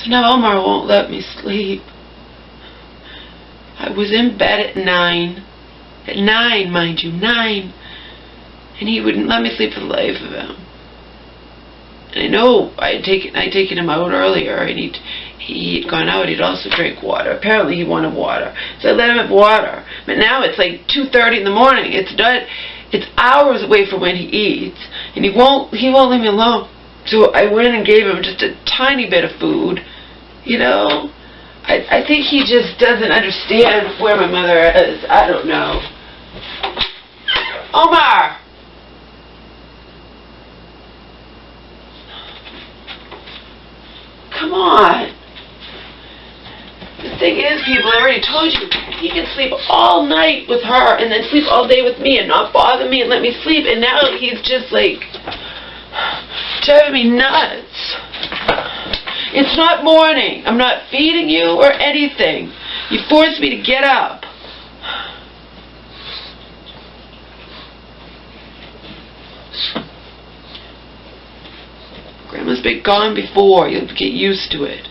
So now Omar won't let me sleep. I was in bed at 9. At 9, mind you, 9. And he wouldn't let me sleep for the life of him. And I know I'd taken him out earlier, and he'd gone out. He'd also drank water. Apparently he wanted water, so I let him have water. But now it's like 2:30 in the morning. It's hours away from when he eats, and he won't leave me alone. So I went and gave him just a tiny bit of food. You know, I think he just doesn't understand where my mother is. I don't know. Omar! Come on. The thing is, people, I already told you, he can sleep all night with her and then sleep all day with me and not bother me and let me sleep. And now he's just like driving me nuts. It's not morning. I'm not feeding you or anything. You forced me to get up. Grandma's been gone before. You'll get used to it.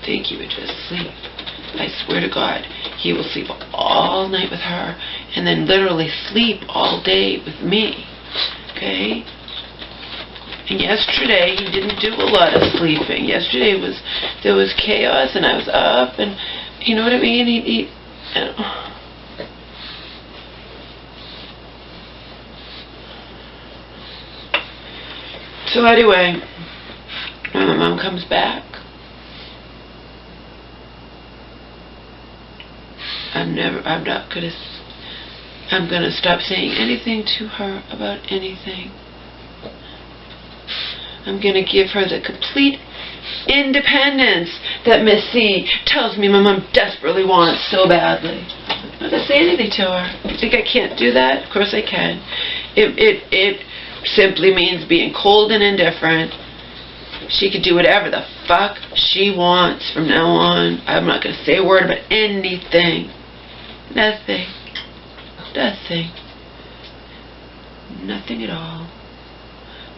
Think he would just sleep. I swear to God, he will sleep all night with her and then literally sleep all day with me. Okay? And yesterday he didn't do a lot of sleeping. Yesterday there was chaos and I was up and you know what I mean? So anyway, when my mom comes back, I'm gonna stop saying anything to her about anything. I'm gonna give her the complete independence that Miss C tells me my mom desperately wants so badly. I'm not gonna say anything to her. You think I can't do that? Of course I can. It simply means being cold and indifferent. She could do whatever the fuck she wants from now on. I'm not gonna say a word about anything. Nothing. Nothing. Nothing at all.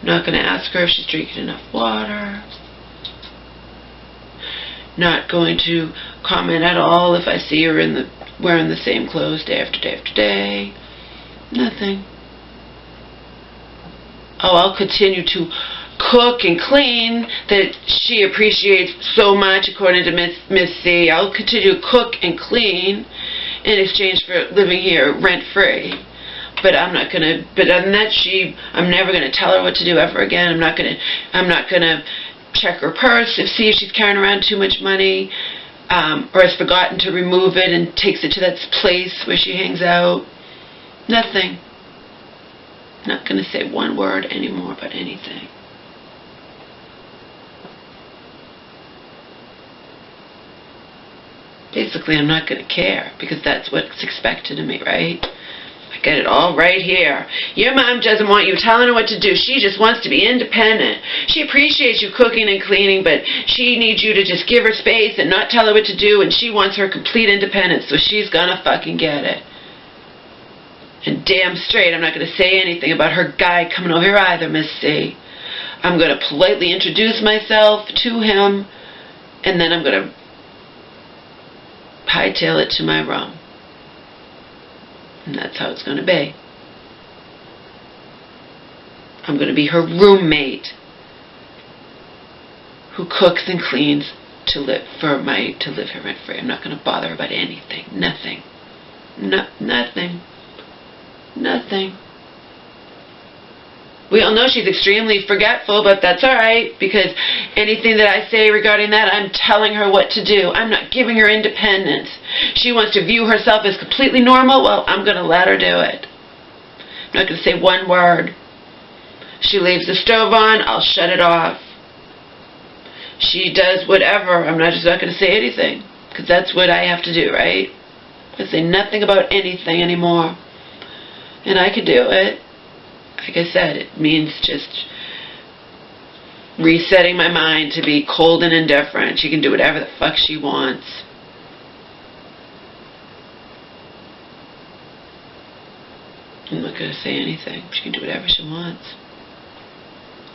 I'm not going to ask her if she's drinking enough water. Not going to comment at all if I see her wearing the same clothes day after day after day. Nothing. Oh, I'll continue to cook and clean that she appreciates so much, according to Miss C. I'll continue to cook and clean in exchange for living here rent-free. But I'm not gonna. But other than that, I'm never gonna tell her what to do ever again. I'm not gonna check her purse to see if she's carrying around too much money, or has forgotten to remove it and takes it to that place where she hangs out. Nothing. Not gonna say one word anymore about anything. Basically, I'm not going to care, because that's what's expected of me, right? I get it all right here. Your mom doesn't want you telling her what to do. She just wants to be independent. She appreciates you cooking and cleaning, but she needs you to just give her space and not tell her what to do, and she wants her complete independence, so she's going to fucking get it. And damn straight, I'm not going to say anything about her guy coming over here either, Miss C. I'm going to politely introduce myself to him, and then I'm going to hightail it to my room. And that's how it's going to be. I'm going to be her roommate who cooks and cleans to live here rent-free. I'm not going to bother her about anything. Nothing. Nothing. Nothing. We all know she's extremely forgetful, but that's alright, because anything that I say regarding that, I'm telling her what to do. I'm not giving her independence. She wants to view herself as completely normal. Well, I'm going to let her do it. I'm not going to say one word. She leaves the stove on, I'll shut it off. She does whatever. I'm just not going to say anything, because that's what I have to do, right? I say nothing about anything anymore. And I could do it. Like I said, it means just resetting my mind to be cold and indifferent. She can do whatever the fuck she wants. I'm not going to say anything. She can do whatever she wants.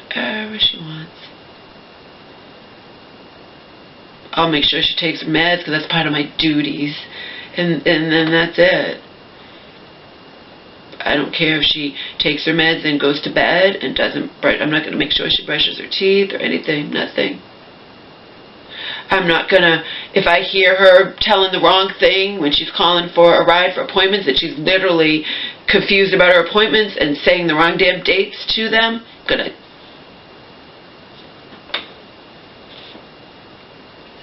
Whatever she wants. I'll make sure she takes her meds because that's part of my duties. And then that's it. I don't care if she takes her meds and goes to bed and doesn't brush. I'm not going to make sure she brushes her teeth or anything. Nothing. I'm not going to, if I hear her telling the wrong thing when she's calling for a ride for appointments, that she's literally confused about her appointments and saying the wrong damn dates to them, I'm going to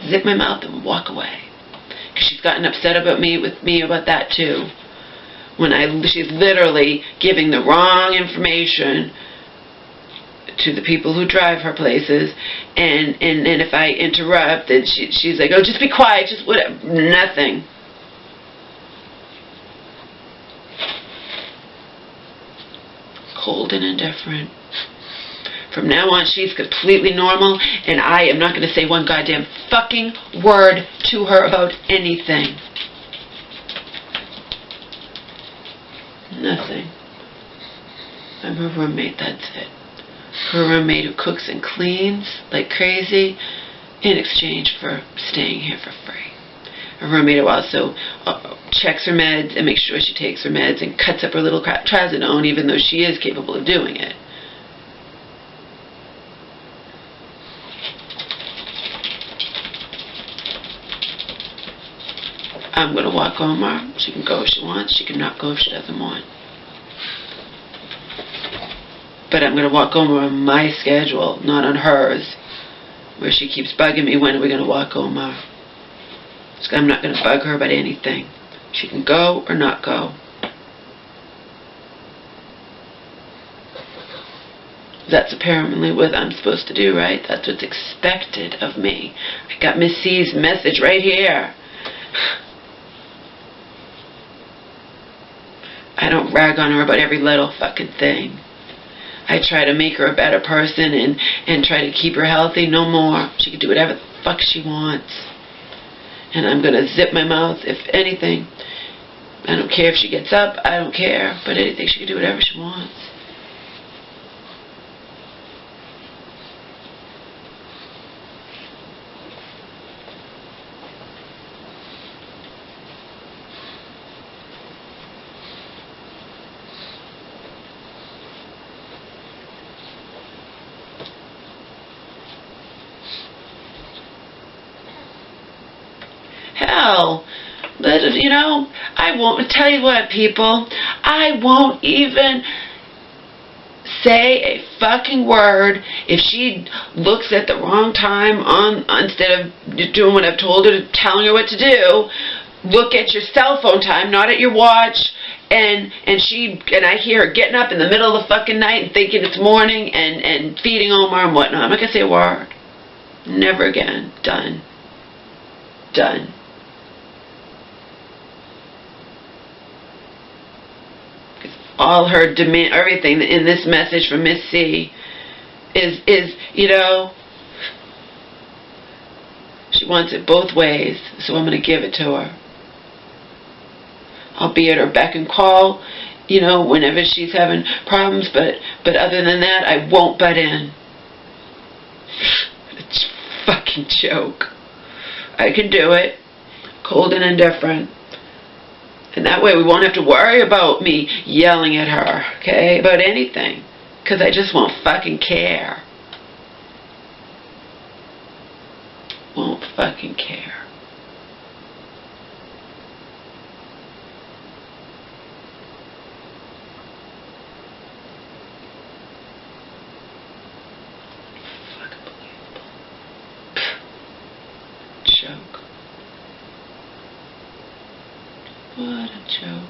zip my mouth and walk away. Because she's gotten upset about me about that too. When she's literally giving the wrong information to the people who drive her places, and if I interrupt, then she's like, oh, just be quiet, just whatever, nothing. Cold and indifferent. From now on, she's completely normal, and I am not going to say one goddamn fucking word to her about anything. Nothing. I'm her roommate, that's it. Her roommate who cooks and cleans like crazy in exchange for staying here for free. Her roommate who also checks her meds and makes sure she takes her meds and cuts up her little trazodone even though she is capable of doing it. I'm going to walk home her. She can go if she wants. She can not go if she doesn't want. But I'm going to walk home on my schedule, not on hers, where she keeps bugging me, when are we going to walk home her? I'm not going to bug her about anything. She can go or not go. That's apparently what I'm supposed to do, right? That's what's expected of me. I got Miss C's message right here. I don't rag on her about every little fucking thing. I try to make her a better person and try to keep her healthy. No more. She can do whatever the fuck she wants. And I'm going to zip my mouth, if anything. I don't care if she gets up. I don't care. But anything, she can do whatever she wants. Hell, but you know, I won't tell you what, people, I won't even say a fucking word if she looks at the wrong time instead of doing what I've told her, telling her what to do. Look at your cell phone time, not at your watch. And I hear her getting up in the middle of the fucking night and thinking it's morning and feeding Omar and whatnot. I'm not gonna say a word. Never again. Done. Done. All her demand, everything in this message from Miss C is, you know, she wants it both ways, so I'm going to give it to her. I'll be at her beck and call, you know, whenever she's having problems, but other than that, I won't butt in. It's a fucking joke. I can do it, cold and indifferent. And that way we won't have to worry about me yelling at her, okay, about anything. Because I just won't fucking care. Won't fucking care. Fucking believable. Joke. What a joke.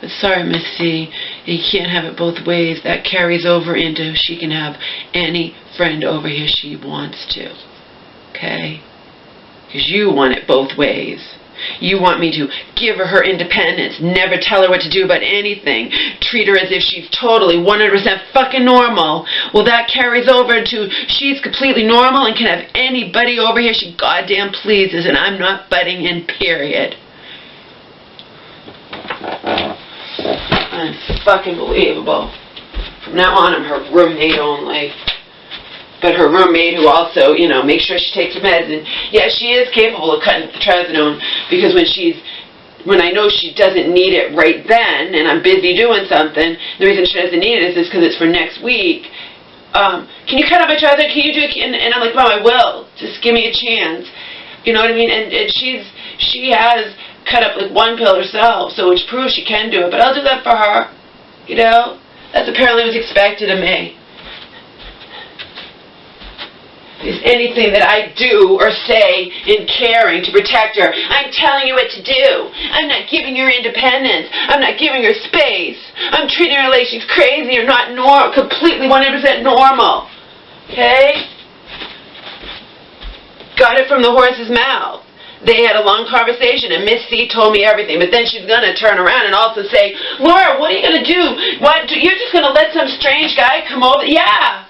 But sorry, Miss C, you can't have it both ways. That carries over into she can have any friend over here she wants to. Okay? Because you want it both ways. You want me to give her independence, never tell her what to do about anything, treat her as if she's totally 100% fucking normal. Well, that carries over to she's completely normal and can have anybody over here she goddamn pleases, and I'm not butting in, period. Unfucking-believable. From now on, I'm her roommate only. But her roommate who also, you know, makes sure she takes her meds. And yeah, she is capable of cutting the trazodone, because when I know she doesn't need it right then and I'm busy doing something, the reason she doesn't need it is because it's for next week. Can you cut out my trazodone? Can you do it? And I'm like, Mom, I will. Just give me a chance. You know what I mean? And she has cut up like one pill herself, so which proves she can do it. But I'll do that for her. You know? That's apparently what's expected of me. Is anything that I do or say in caring to protect her, I'm telling you what to do. I'm not giving her independence. I'm not giving her space. I'm treating her like she's crazy or not completely 100% normal. Okay? Got it from the horse's mouth. They had a long conversation, and Miss C told me everything, but then she's going to turn around and also say, Laura, what are you going to do? You're just going to let some strange guy come over? Yeah.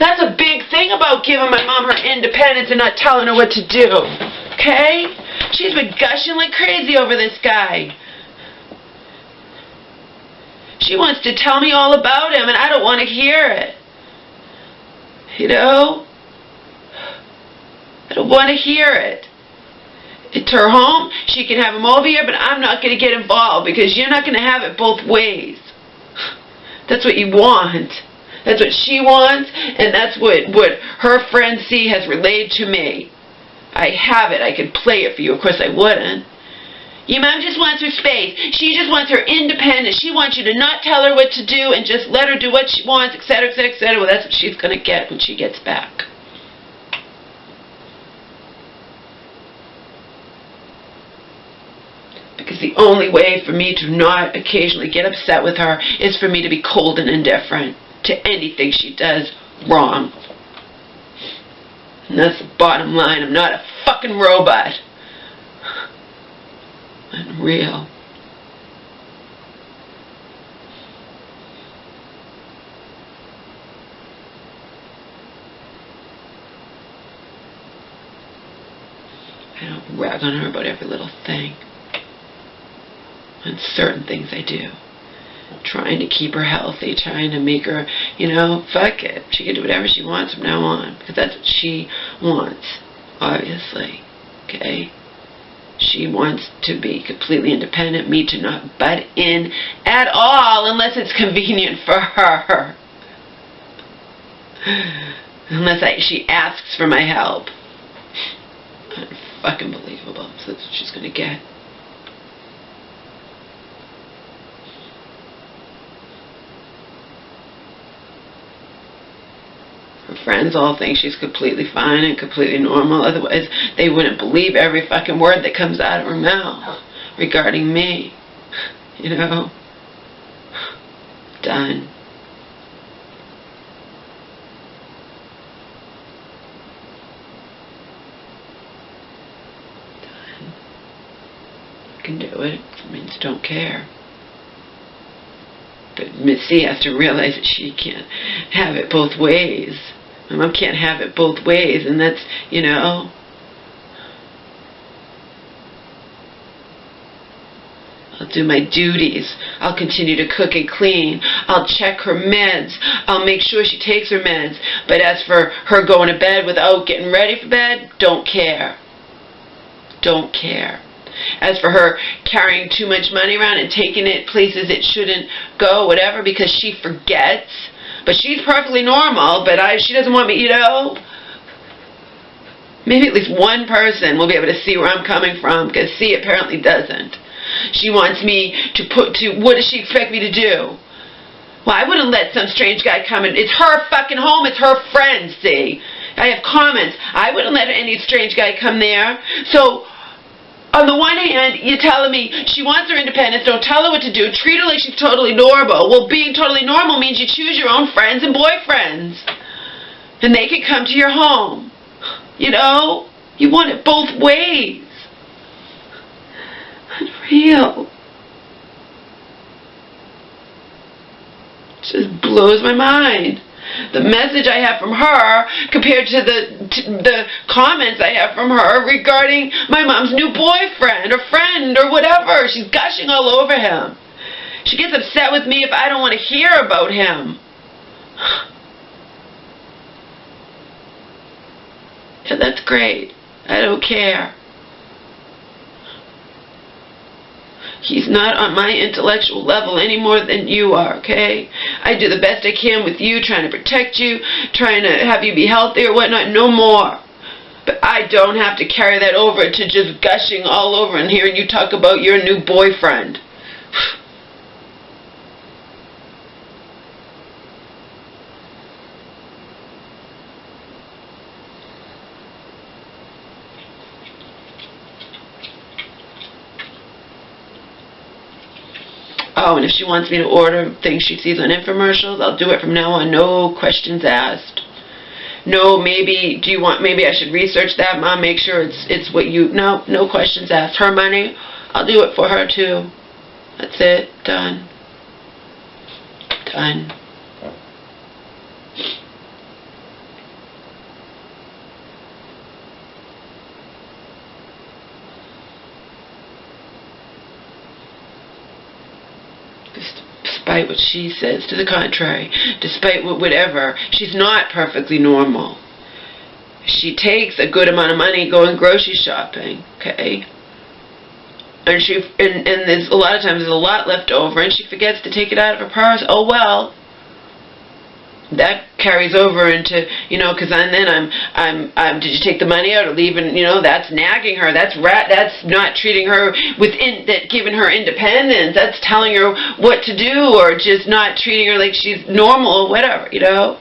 That's a big thing about giving my mom her independence and not telling her what to do. Okay? She's been gushing like crazy over this guy. She wants to tell me all about him, and I don't want to hear it. You know? I don't want to hear it. It's her home. She can have him over here, but I'm not going to get involved because you're not going to have it both ways. That's what you want. That's what she wants, and that's what her friend C has relayed to me. I have it. I could play it for you. Of course I wouldn't. Your mom just wants her space. She just wants her independence. She wants you to not tell her what to do and just let her do what she wants, etc., etc., etc. Well, that's what she's going to get when she gets back. Because the only way for me to not occasionally get upset with her is for me to be cold and indifferent to anything she does wrong. And that's the bottom line. I'm not a fucking robot. Unreal. I don't rag on her about every little thing. On certain things I do. Trying to keep her healthy, trying to make her, you know, fuck it. She can do whatever she wants from now on, because that's what she wants, obviously, okay? She wants to be completely independent, me to not butt in at all unless it's convenient for her. Unless she asks for my help. Unfucking believable. So that's what she's going to get. Her friends all think she's completely fine and completely normal. Otherwise, they wouldn't believe every fucking word that comes out of her mouth regarding me. You know? Done. Done. I can do it. It means don't care. But Miss C has to realize that she can't have it both ways. My mom can't have it both ways, and that's, you know. I'll do my duties. I'll continue to cook and clean. I'll check her meds. I'll make sure she takes her meds. But as for her going to bed without getting ready for bed, don't care. Don't care. As for her carrying too much money around and taking it places it shouldn't go, whatever, because she forgets. But she's perfectly normal, but she doesn't want me, you know. Maybe at least one person will be able to see where I'm coming from, because C apparently doesn't. She wants me what does she expect me to do? Well, I wouldn't let some strange guy come in. It's her fucking home, it's her friend, see. I have comments. I wouldn't let any strange guy come there. So on the one hand, you're telling me she wants her independence, don't tell her what to do, treat her like she's totally normal. Well, being totally normal means you choose your own friends and boyfriends. And they can come to your home. You know? You want it both ways. Unreal. It just blows my mind. The message I have from her compared to the comments I have from her regarding my mom's new boyfriend or friend or whatever. She's gushing all over him. She gets upset with me if I don't want to hear about him. Yeah, that's great. I don't care. He's not on my intellectual level any more than you are, okay? I do the best I can with you, trying to protect you, trying to have you be healthy or whatnot, no more. But I don't have to carry that over to just gushing all over and hearing you talk about your new boyfriend. Oh, and if she wants me to order things she sees on infomercials, I'll do it from now on. No questions asked. No, maybe, maybe I should research that, Mom, make sure it's what you, no questions asked. Her money, I'll do it for her too. That's it. Done. Done. Despite what she says to the contrary, despite whatever, she's not perfectly normal. She takes a good amount of money going grocery shopping, okay? And there's a lot of times there's a lot left over and she forgets to take it out of her purse. Oh well. That carries over into, you know, because then did you take the money out or leave? And, you know, that's nagging her. That's not treating her giving her independence. That's telling her what to do or just not treating her like she's normal or whatever, you know.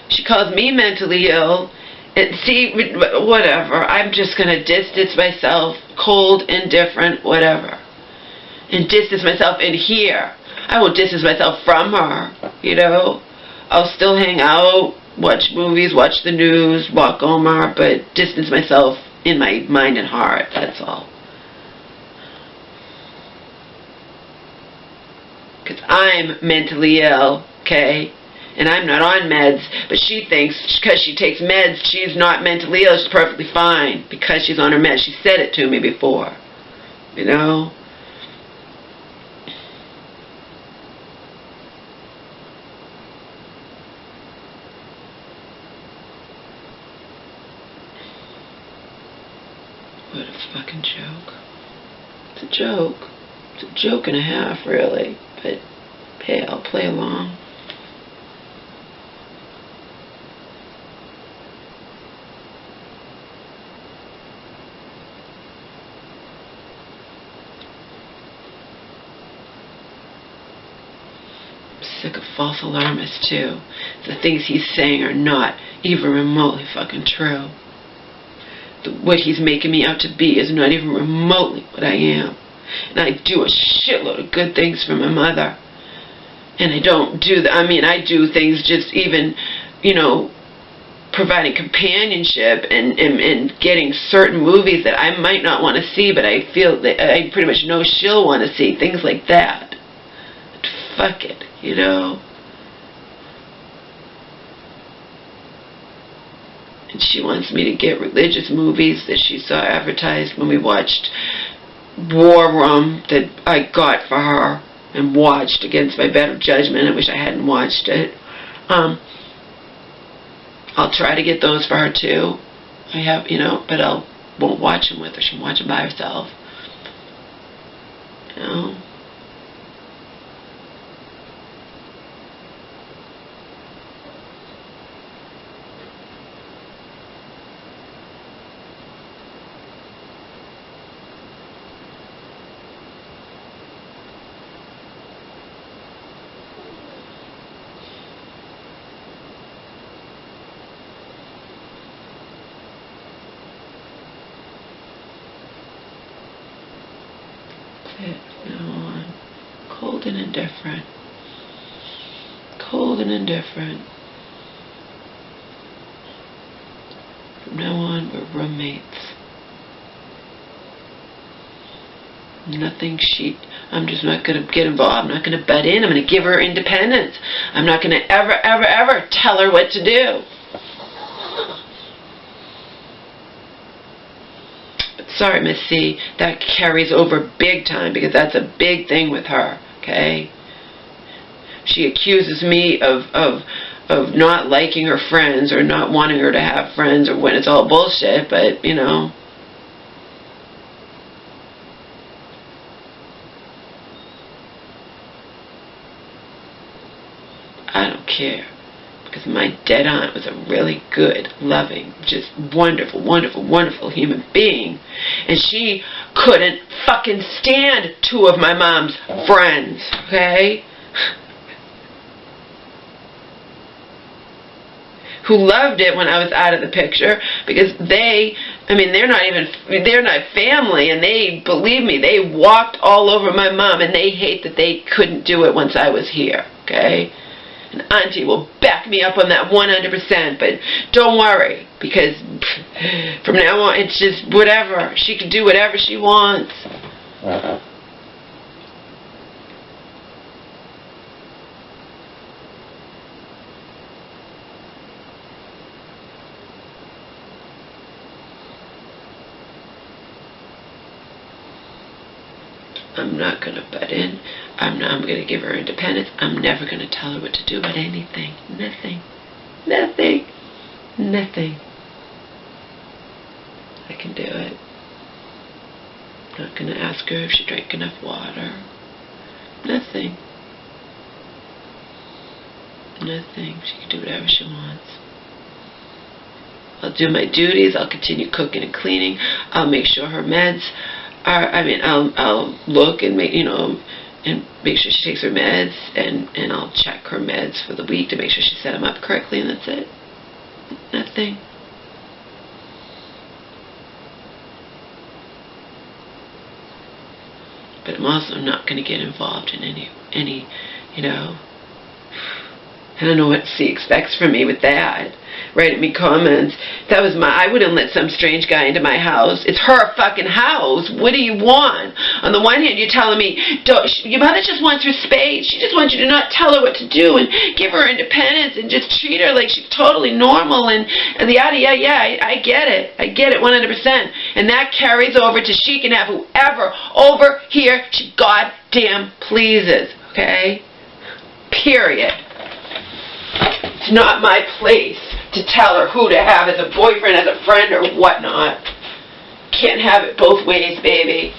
She calls me mentally ill, and see, whatever, I'm just going to distance myself, cold, indifferent, whatever, and distance myself in here. I won't distance myself from her, you know. I'll still hang out, watch movies, watch the news, walk Omar, but distance myself in my mind and heart, that's all. Because I'm mentally ill, okay? And I'm not on meds, but she thinks because she takes meds, she's not mentally ill, she's perfectly fine because she's on her meds. She said it to me before, you know. What a fucking joke. It's a joke. It's a joke and a half, really, but hey, I'll play along. Sick of false alarmists too. The things he's saying are not even remotely fucking true. What he's making me out to be is not even remotely what I am. And I do a shitload of good things for my mother. And I don't do I do things just even, you know, providing companionship and getting certain movies that I might not want to see, but I feel that I pretty much know she'll want to see, things like that. But fuck it. You know, and she wants me to get religious movies that she saw advertised when we watched War Room that I got for her and watched against my better judgment. I wish I hadn't watched it. I'll try to get those for her too. I have, you know, but won't watch them with her. She can watch them by herself. You know. it. Now on. Cold and indifferent. Cold and indifferent. From now on, we're roommates. Nothing I'm just not going to get involved. I'm not going to butt in. I'm going to give her independence. I'm not going to ever, ever, ever tell her what to do. But sorry, Miss C, that carries over big time because that's a big thing with her, okay? She accuses me of not liking her friends or not wanting her to have friends or when it's all bullshit, but, you know. I don't care, because my dead aunt was a really good, loving, just wonderful, wonderful, wonderful human being, and she couldn't fucking stand two of my mom's friends, okay? Who loved it when I was out of the picture, because they're not family, and they, believe me, they walked all over my mom, and they hate that they couldn't do it once I was here, okay? And Auntie will back me up on that 100%, but don't worry, because from now on, it's just whatever. She can do whatever she wants. I'm not going to butt in. I'm going to give her independence. I'm never going to tell her what to do about anything. Nothing. Nothing. Nothing. I can do it. I'm not going to ask her if she drank enough water. Nothing. Nothing. She can do whatever she wants. I'll do my duties. I'll continue cooking and cleaning. I'll make sure her meds are, I'll look and make, and make sure she takes her meds, and I'll check her meds for the week to make sure she set them up correctly, and that's it. Nothing. But I'm also not going to get involved in any, I don't know what C expects from me with that. Writing me comments. I wouldn't let some strange guy into my house. It's her fucking house. What do you want? On the one hand, you're telling me, your mother just wants her space. She just wants you to not tell her what to do and give her independence and just treat her like she's totally normal and the yada, yeah, I get it. I get it 100%. And that carries over to she can have whoever over here she goddamn pleases. Okay? Period. It's not my place to tell her who to have as a boyfriend, as a friend, or whatnot. Can't have it both ways, baby.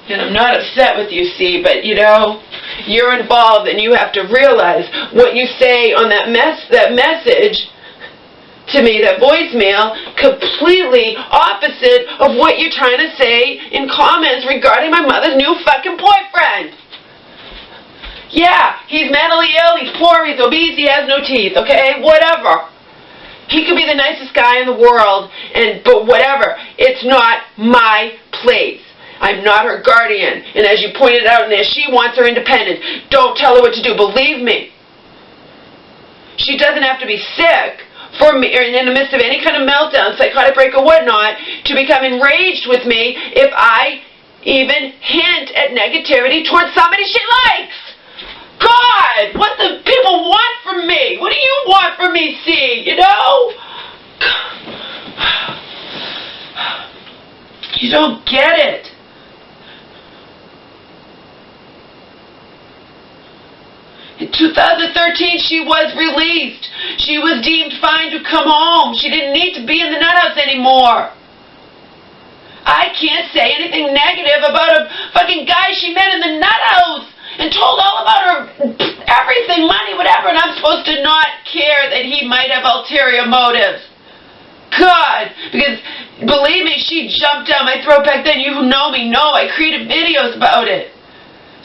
And I'm not upset with you, C, but you're involved, and you have to realize what you say on that message to me, that voicemail, completely opposite of what you're trying to say in comments regarding my mother's new fucking boyfriend. Yeah, he's mentally ill, he's poor, he's obese, he has no teeth, okay? Whatever. He could be the nicest guy in the world, but whatever. It's not my place. I'm not her guardian. And as you pointed out in there, she wants her independence. Don't tell her what to do. Believe me. She doesn't have to be sick for me, or in the midst of any kind of meltdown, psychotic break or whatnot, to become enraged with me if I even hint at negativity towards somebody she likes. God, what do people want from me? What do you want from me, C? You don't get it. In 2013, she was released. She was deemed fine to come home. She didn't need to be in the nut house anymore. I can't say anything negative about a fucking guy she met in the nut house and told all about her everything, money, whatever, and I'm supposed to not care that he might have ulterior motives. God, because believe me, she jumped down my throat back then. You who know me know I created videos about it.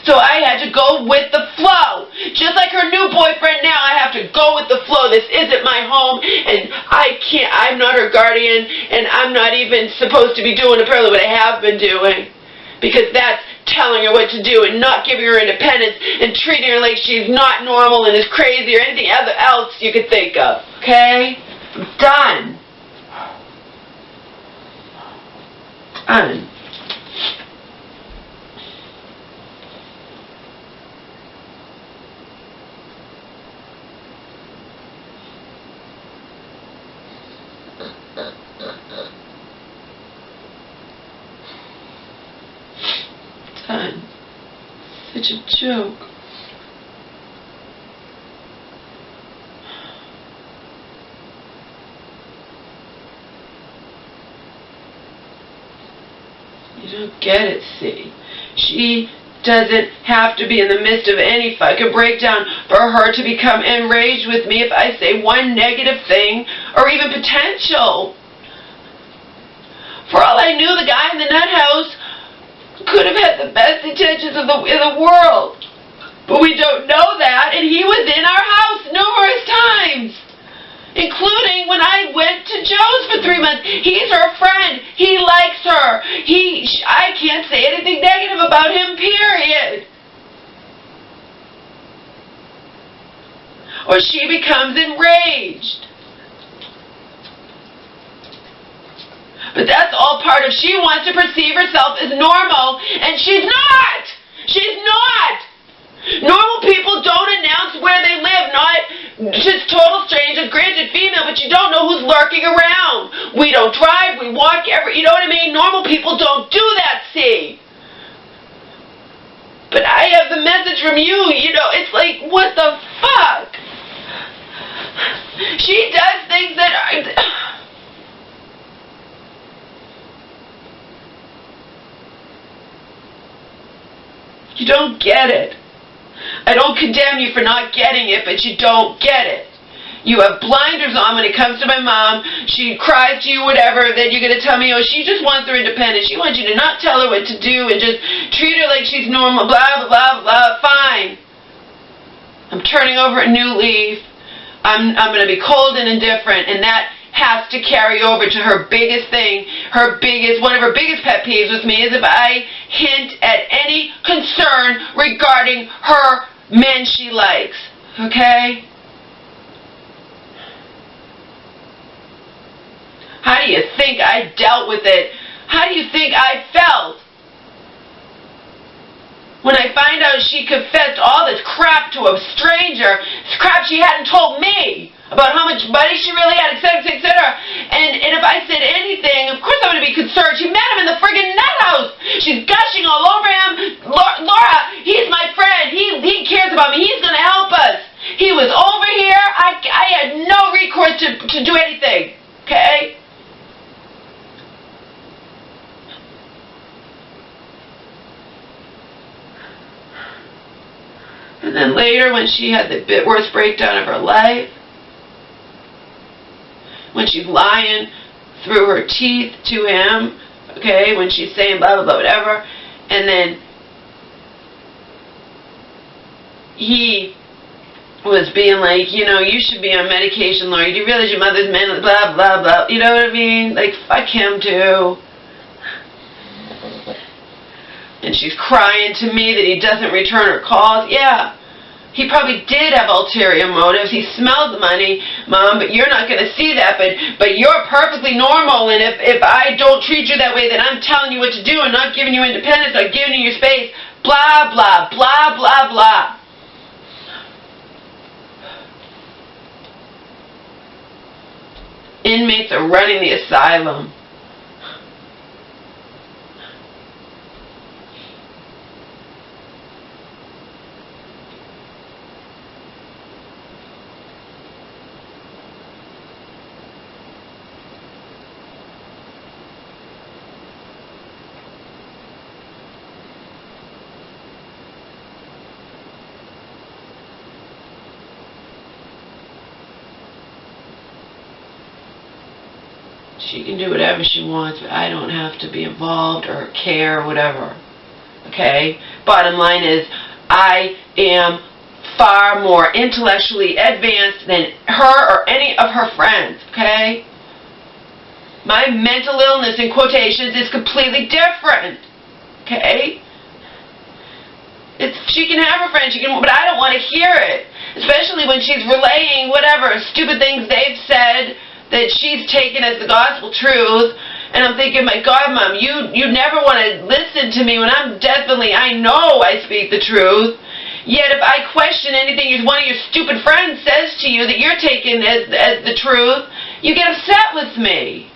So I had to go with the flow. Just like her new boyfriend now, I have to go with the flow. This isn't my home, and I'm not her guardian, and I'm not even supposed to be doing apparently what I have been doing. Because that's telling her what to do and not giving her independence and treating her like she's not normal and is crazy or anything else you could think of. Okay? I'm done. Done. Done. Such a joke. You don't get it, see? She doesn't have to be in the midst of any fucking breakdown for her to become enraged with me if I say one negative thing or even potential. For all I knew, the guy in the nut house could have had the best intentions in the world. But we don't know that, and he was in our house numerous times. Including when I went to Joe's for 3 months. He's her friend. He likes her. I can't say anything negative about him, period. Or she becomes enraged. But that's all part of, she wants to perceive herself as normal, and she's not! She's not! Normal people don't announce where they live, not just total strangers, granted female, but you don't know who's lurking around. We don't drive, we walk you know what I mean? Normal people don't do that, see? But I have the message from you, it's like, what the fuck? She does things that are... You don't get it. I don't condemn you for not getting it, but you don't get it. You have blinders on when it comes to my mom. She cries to you, whatever, then you're going to tell me, oh, she just wants her independence. She wants you to not tell her what to do and just treat her like she's normal, blah, blah, blah, blah. Fine. I'm turning over a new leaf. I'm going to be cold and indifferent, and that has to carry over to her biggest thing. One of her biggest pet peeves with me is if I hint at any concern regarding her men she likes. Okay? How do you think I dealt with it? How do you think I felt? When I find out she confessed all this crap to a stranger, crap she hadn't told me about how much money she really had, etc., etc. And if I said anything, of course I'm going to be concerned. She met him in the friggin' nut house. She's gushing all over him. Laura, he's my friend. He cares about me. He's going to help us. He was over here. I had no recourse to do anything. Okay? And then later, when she had the worst breakdown of her life, when she's lying through her teeth to him, okay, when she's saying blah, blah, blah, whatever, and then he was being like, you should be on medication, Laura. Do you realize your mother's mentally, blah, blah, blah. You know what I mean? Like, fuck him, too. And she's crying to me that he doesn't return her calls. Yeah, he probably did have ulterior motives. He smelled the money, Mom, but you're not going to see that. But you're perfectly normal, and if I don't treat you that way, then I'm telling you what to do and not giving you independence, not giving you your space, blah, blah, blah, blah, blah. Inmates are running the asylum. She can do whatever she wants, but I don't have to be involved or care or whatever. okay? Bottom line is, I am far more intellectually advanced than her or any of her friends, okay? My mental illness, in quotations, is completely different, okay? She can have her friends, but I don't want to hear it. Especially when she's relaying whatever stupid things they've said that she's taken as the gospel truth. And I'm thinking, my God, Mom, you never want to listen to me when I know I speak the truth. Yet if I question anything one of your stupid friends says to you that you're taking as the truth, you get upset with me.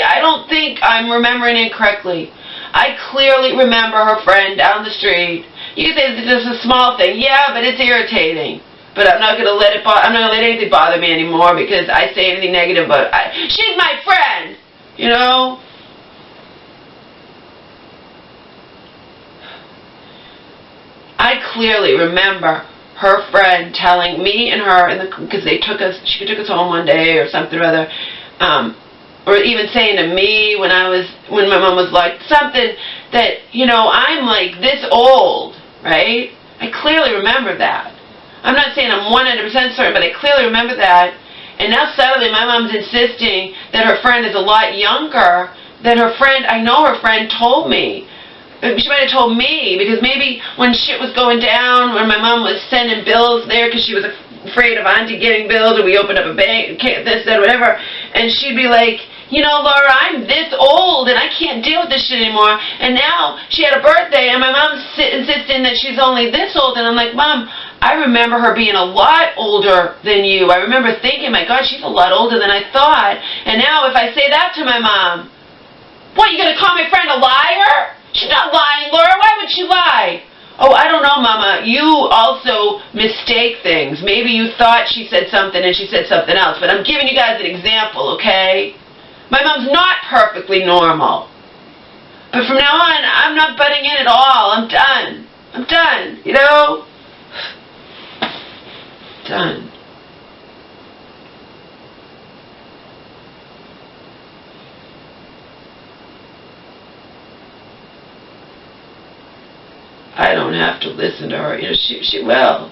I don't think I'm remembering it correctly. I clearly remember her friend down the street. You can say it's just a small thing. Yeah, but it's irritating. But I'm not going to let anything bother me anymore because I say anything negative about it. She's my friend, you know? I clearly remember her friend telling me and her, because she took us home one day or something or other, or even saying to me when my mom was like something that, I'm like this old, right? I clearly remember that. I'm not saying I'm 100% certain, but I clearly remember that. And now suddenly my mom's insisting that her friend is a lot younger than her friend. I know her friend told me. She might have told me, because maybe when shit was going down, when my mom was sending bills there because she was afraid of Auntie getting bills, or we opened up a bank, this, that, whatever, and she'd be like, Laura, I'm this old and I can't deal with this shit anymore. And now she had a birthday and my mom's insisting that she's only this old, and I'm like, Mom, I remember her being a lot older than you. I remember thinking, my God, she's a lot older than I thought. And now if I say that to my mom, what, you going to call my friend a liar? She's not lying, Laura. Why would she lie? Oh, I don't know, Mama. You also mistake things. Maybe you thought she said something and she said something else. But I'm giving you guys an example, okay? My mom's not perfectly normal. But from now on, I'm not butting in at all. I'm done. I'm done, Done. I don't have to listen to her. She will.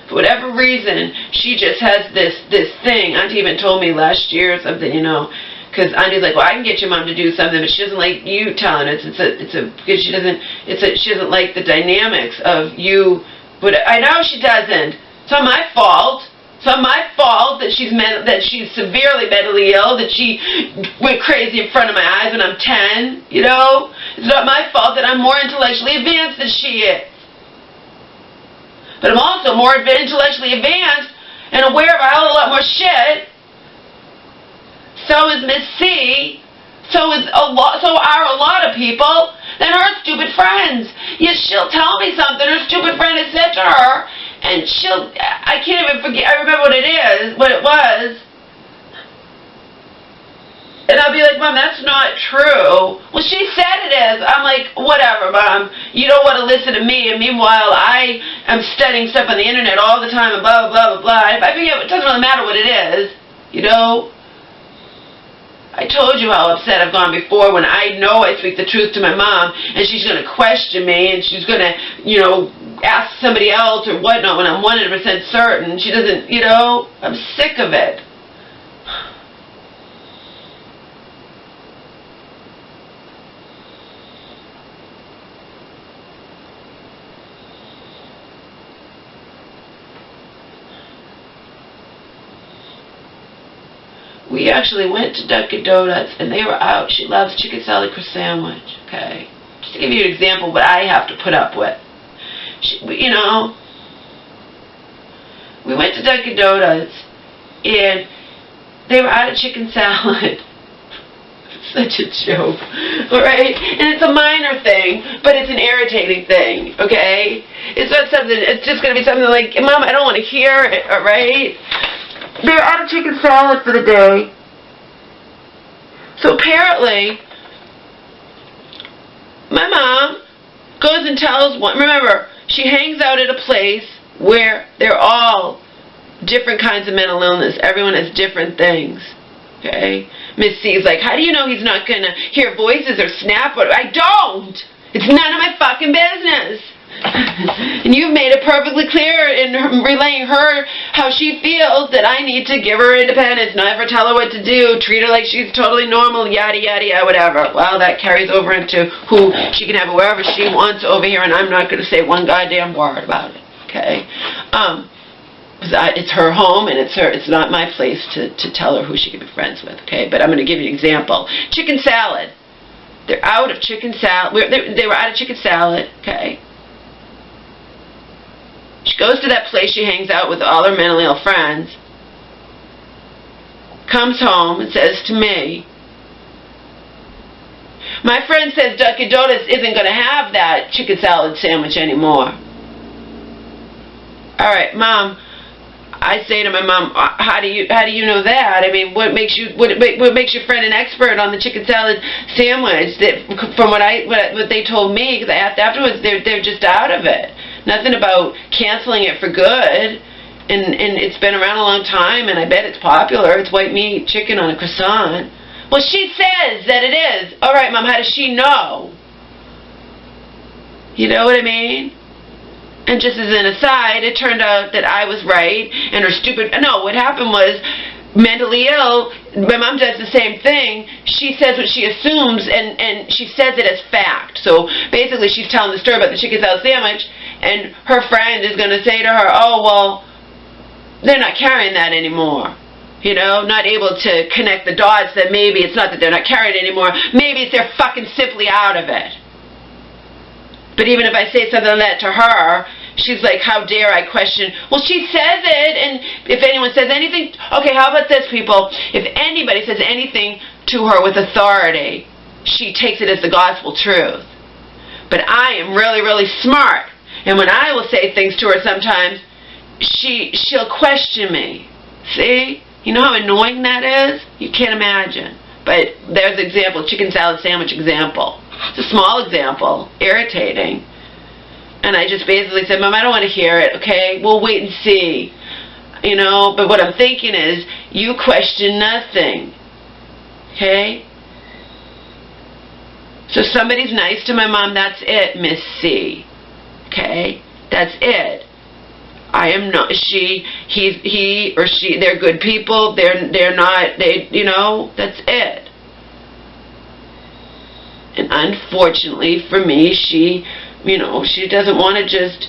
For whatever reason, she just has this thing. Auntie even told me last year or something, because Auntie's like, well, I can get your mom to do something, but she doesn't like you telling her. Because she doesn't like the dynamics of you. But I know she doesn't. It's not my fault. It's not my fault that she's severely mentally ill, that she went crazy in front of my eyes when I'm 10, It's not my fault that I'm more intellectually advanced than she is. But I'm also more intellectually advanced and aware of a hell of a lot more shit. So is Miss C. So are a lot of people than her stupid friends. Yes, she'll tell me something her stupid friend has said to her, and I can't even forget, I remember what it was. And I'll be like, Mom, that's not true. Well, she said it is. I'm like, whatever, Mom. You don't want to listen to me, and meanwhile, I am studying stuff on the internet all the time, and blah, blah, blah, blah. If I forget, it doesn't really matter what it is, I told you how upset I've gone before when I know I speak the truth to my mom, and she's going to question me, and she's going to, ask somebody else or whatnot when I'm 100% certain. She doesn't, I'm sick of it. We actually went to Dunkin' Donuts, and they were out. She loves chicken salad crust sandwich, okay? Just to give you an example of what I have to put up with. We went to Dunkin' Donuts, and they were out of chicken salad. It's such a joke, all right? And it's a minor thing, but it's an irritating thing, okay? It's not something, it's just going to be something like, Mom, I don't want to hear it, all right? They're out of chicken salad for the day. So apparently, my mom goes and tells one. Remember, she hangs out at a place where they're all different kinds of mental illness. Everyone has different things. Okay? Miss C is like, how do you know he's not going to hear voices or snap? I don't! It's none of my fucking business! And you've made it perfectly clear in relaying her how she feels that I need to give her independence, never tell her what to do, treat her like she's totally normal, yada yada yada, whatever. Well, that carries over into who she can have it wherever she wants over here, and I'm not going to say one goddamn word about it. Okay? It's her home, and it's not my place to tell her who she can be friends with. Okay? But I'm going to give you an example. Chicken salad. They're out of chicken salad. They were out of chicken salad. Okay? She goes to that place she hangs out with all her mentally ill friends, comes home and says to me, my friend says Dunkin' Donuts isn't going to have that chicken salad sandwich anymore. All right, Mom. I say to my mom, how do you know that? I mean, what makes your friend an expert on the chicken salad sandwich? That from what they told me, because I asked afterwards, they're just out of it. Nothing about canceling it for good, and it's been around a long time, and I bet it's popular. It's white meat chicken on a croissant. Well, she says that it is. All right, Mom, how does she know? You know what I mean? And just as an aside, it turned out that I was right, and her stupid... No, what happened was, mentally ill, my mom does the same thing. She says what she assumes, and she says it as fact. So basically, she's telling the story about the chicken salad sandwich, and her friend is going to say to her, oh, well, they're not carrying that anymore. You know, not able to connect the dots that maybe it's not that they're not carrying it anymore. Maybe it's they're fucking simply out of it. But even if I say something like that to her, she's like, how dare I question? Well, she says it, and if anyone says anything... Okay, how about this, people? If anybody says anything to her with authority, she takes it as the gospel truth. But I am really, really smart. And when I will say things to her sometimes, she'll question me. See? You know how annoying that is? You can't imagine. But there's the example, chicken salad sandwich example. It's a small example, irritating. And I just basically said, Mom, I don't want to hear it, okay? We'll wait and see. You know, but what I'm thinking is, you question nothing. Okay? So if somebody's nice to my mom, that's it, Miss C. Okay? That's it. I am not, he or she, they're good people, they're not, you know, that's it. And unfortunately for me, she doesn't want to just,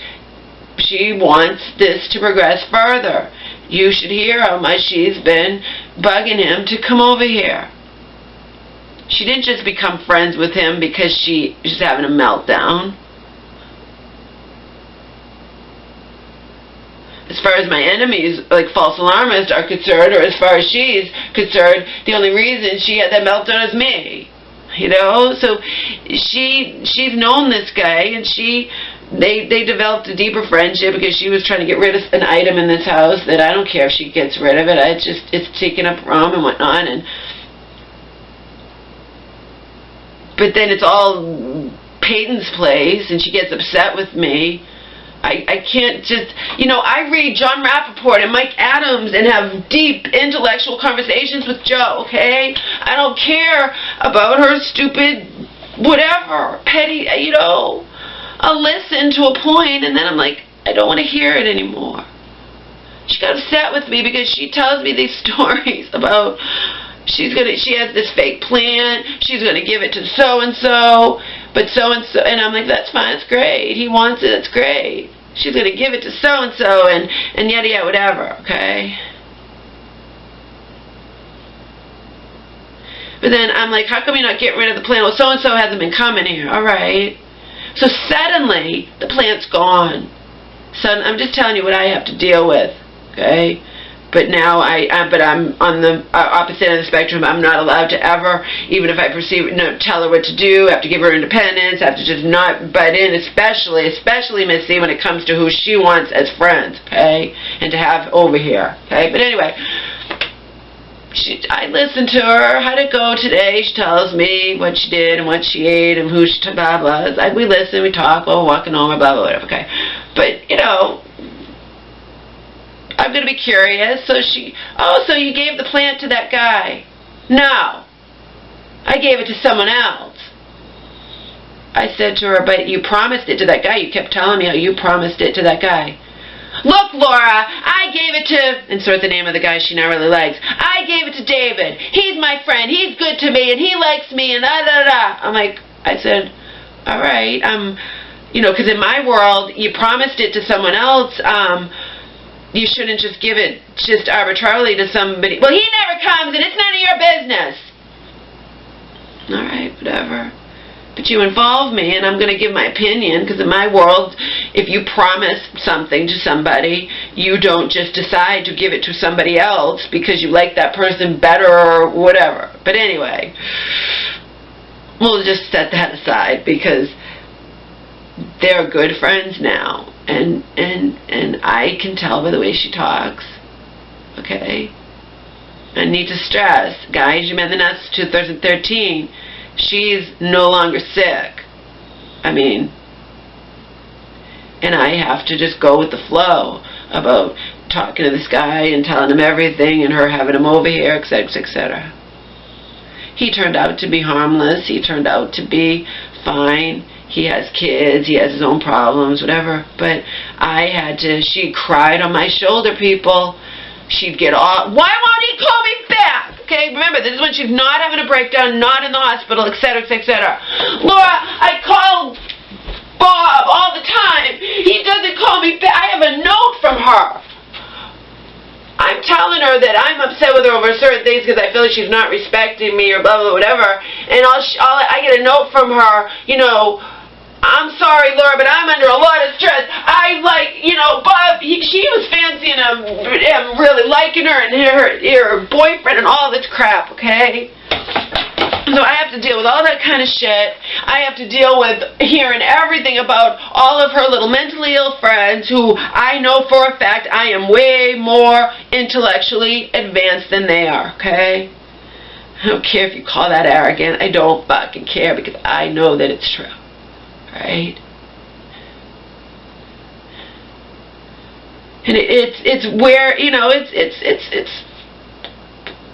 she wants this to progress further. You should hear how much she's been bugging him to come over here. She didn't just become friends with him because she's having a meltdown. As far as my enemies, like false alarmists, are concerned, or as far as she's concerned, the only reason she had that meltdown is me. You know, so she's known this guy, and they developed a deeper friendship because she was trying to get rid of an item in this house that I don't care if she gets rid of it. It's taking up room and whatnot, but then it's all Peyton's place, and she gets upset with me. I can't just, I read John Rappaport and Mike Adams and have deep intellectual conversations with Joe, okay? I don't care about her stupid whatever, petty, I'll listen to a point, and then I'm like, I don't want to hear it anymore. She got upset with me because she tells me these stories about she has this fake plan, she's going to give it to so-and-so, but so-and-so, and I'm like, that's fine, it's great, he wants it, it's great. She's going to give it to so-and-so, and yada yada whatever, okay? But then I'm like, how come you're not getting rid of the plant? Well, so-and-so hasn't been coming here, alright. So suddenly, the plant's gone. So I'm just telling you what I have to deal with, okay? But now I'm on the opposite end of the spectrum. I'm not allowed to ever, even if I tell her what to do, I have to give her independence, I have to just not butt in, especially Miss C, when it comes to who she wants as friends, okay? And to have over here, okay? But anyway, I listened to her. How'd it go today? She tells me what she did and what she ate and who she blah blah. Like, we listen, we talk while we're walking home, blah blah whatever, okay? But I I'm going to be curious. So so you gave the plant to that guy? No. I gave it to someone else. I said to her, but you promised it to that guy. You kept telling me how you promised it to that guy. Look, Laura, I gave it to, insert the name of the guy she now really likes. I gave it to David. He's my friend. He's good to me, and he likes me, and da-da-da. I said, all right, you know, because in my world, you promised it to someone else. You shouldn't just give it just arbitrarily to somebody. Well, he never comes, and it's none of your business. All right, whatever. But you involve me, and I'm going to give my opinion, because in my world, if you promise something to somebody, you don't just decide to give it to somebody else because you like that person better or whatever. But anyway, we'll just set that aside, because they're good friends now, and I can tell by the way she talks. Okay? I need to stress, guys, you met in the nuts 2013. She's no longer sick. I mean, and I have to just go with the flow about talking to this guy and telling him everything and her having him over here, etc., etc. He turned out to be harmless. He turned out to be fine. He has kids. He has his own problems, whatever. But I had to, she cried on my shoulder, people. She'd get off. Why won't he call me back? Okay, remember, this is when she's not having a breakdown, not in the hospital, etc., etc. Laura, I call Bob all the time. He doesn't call me back. I have a note from her. I'm telling her that I'm upset with her over certain things because I feel like she's not respecting me or blah, blah, whatever. And I get a note from her, you know, I'm sorry, Laura, but I'm under a lot of stress. Bob, she was fancying him, really liking her, and her boyfriend and all this crap, okay? So I have to deal with all that kind of shit. I have to deal with hearing everything about all of her little mentally ill friends who I know for a fact I am way more intellectually advanced than they are, okay? I don't care if you call that arrogant. I don't fucking care, because I know that it's true. Right? And it's where, you know, it's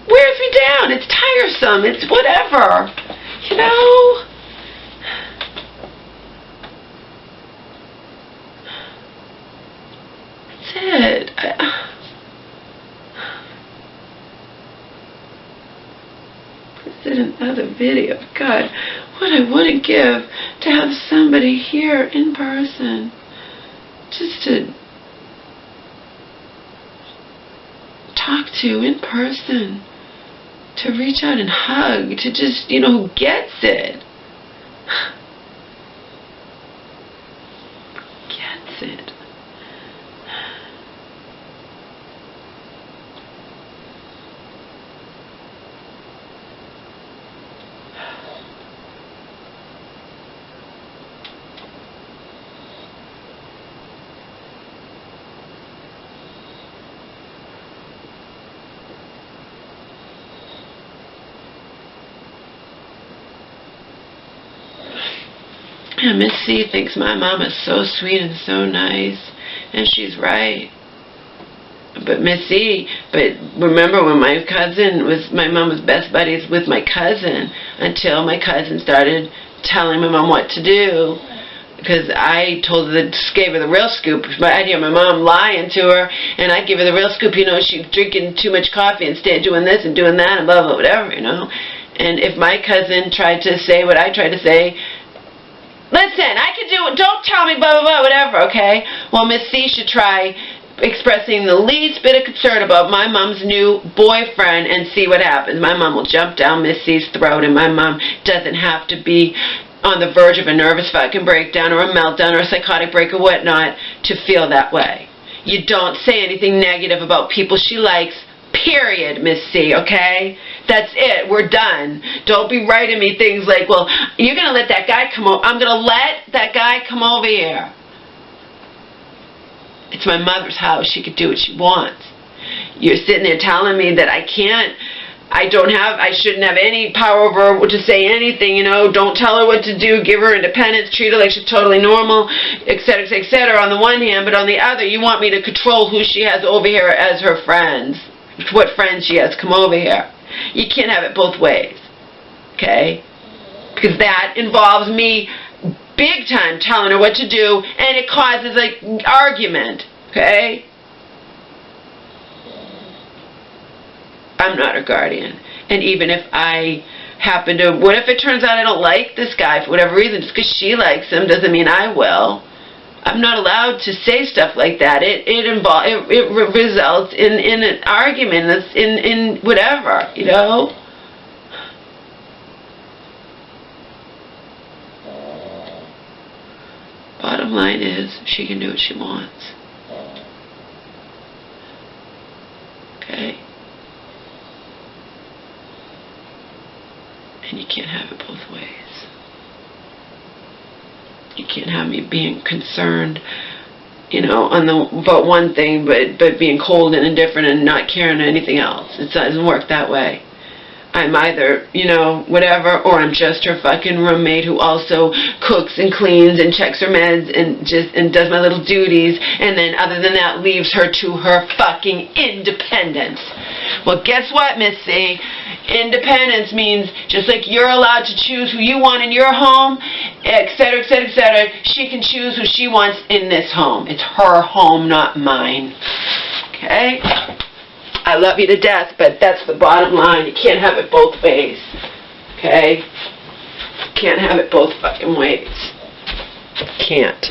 wears me down. It's tiresome. It's whatever. You know? That's it. This is another video. God, what I wouldn't give to have somebody here in person, just to talk to in person, to reach out and hug, to just, you know, who gets it. Gets it. And Miss C thinks my mom is so sweet and so nice, and she's right. But Miss C, remember when my mom was best buddies with my cousin until my cousin started telling my mom what to do. Because I told her, gave her the real scoop. I'd hear my mom lying to her, and I'd give her the real scoop. You know, she's drinking too much coffee instead of doing this and doing that and blah, blah, whatever, you know. And if my cousin tried to say what I tried to say, listen, I could do it, don't tell me blah, blah, blah, whatever, okay? Well, Miss C should try expressing the least bit of concern about my mom's new boyfriend and see what happens. My mom will jump down Miss C's throat, and my mom doesn't have to be on the verge of a nervous fucking breakdown or a meltdown or a psychotic break or whatnot to feel that way. You don't say anything negative about people she likes, period, Miss C, okay? That's it. We're done. Don't be writing me things like, well, you're going to let that guy come over. I'm going to let that guy come over here. It's my mother's house. She could do what she wants. You're sitting there telling me that I can't I shouldn't have any power over her to say anything, you know, don't tell her what to do, give her independence, treat her like she's totally normal, etc., etc., on the one hand, but on the other, you want me to control who she has over here as her friends, what friends she has come over here. You can't have it both ways, okay? Because that involves me big time telling her what to do, and it causes, like, argument, okay? I'm not her guardian. And even if I happen to, what if it turns out I don't like this guy for whatever reason? Just because she likes him doesn't mean I will. I'm not allowed to say stuff like that. It results in an argument, in whatever, you know? Bottom line is, she can do what she wants. Okay? And you can't have it both ways. You can't have me being concerned, you know, about one thing, but being cold and indifferent and not caring anything else. It doesn't work that way. I'm either, you know, whatever, or I'm just her fucking roommate who also cooks and cleans and checks her meds and does my little duties, and then other than that leaves her to her fucking independence. Well, guess what, Miss C? Independence means just like you're allowed to choose who you want in your home, etc., etc., etc., she can choose who she wants in this home. It's her home, not mine. Okay? I love you to death, but that's the bottom line. You can't have it both ways. Okay? You can't have it both fucking ways. Can't.